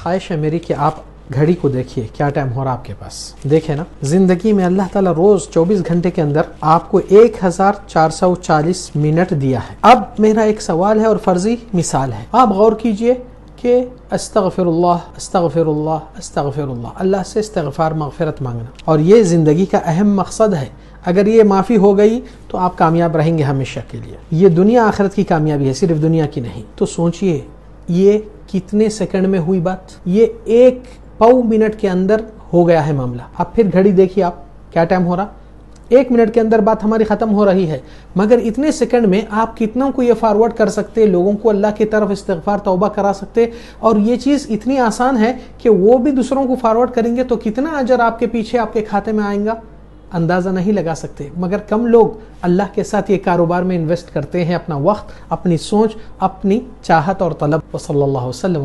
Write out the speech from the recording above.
ख्वाहिश है मेरी कि आप घड़ी को देखिए क्या टाइम हो रहा आपके पास। देखे ना, जिंदगी में अल्लाह ताला रोज 24 घंटे के अंदर आपको 1440 मिनट दिया है। अब मेरा एक सवाल है और फर्जी मिसाल है, आप गौर कीजिए कि अस्तगफिरुल्लाह अस्तगफिरुल्लाह अस्तगफिरुल्लाह, अल्लाह से इस्तिग़फ़ार मग़फ़िरत मांगना, और ये ज़िंदगी का अहम मकसद है। अगर ये माफ़ी हो गई तो आप कामयाब रहेंगे हमेशा के लिए। ये दुनिया आखिरत की कामयाबी है, सिर्फ दुनिया की नहीं। तो सोचिए ये कितने सेकंड में हुई बात, ये 1 पाव मिनट के अंदर हो गया है मामला। अब फिर घड़ी देखिए आप क्या टाइम हो रहा, 1 मिनट के अंदर बात हमारी ख़त्म हो रही है। मगर इतने सेकंड में आप कितनों को ये फॉरवर्ड कर सकते, लोगों को अल्लाह की तरफ इस्तिग़फ़ार तौबा करा सकते। और ये चीज़ इतनी आसान है कि वो भी दूसरों को फॉरवर्ड करेंगे तो कितना अजर आपके पीछे आपके खाते में आएगा, अंदाज़ा नहीं लगा सकते। मगर कम लोग अल्लाह के साथ ये कारोबार में इन्वेस्ट करते हैं अपना वक्त, अपनी सोच, अपनी चाहत और तलब। वसल्लल्लाहु अलैहि वसल्लम।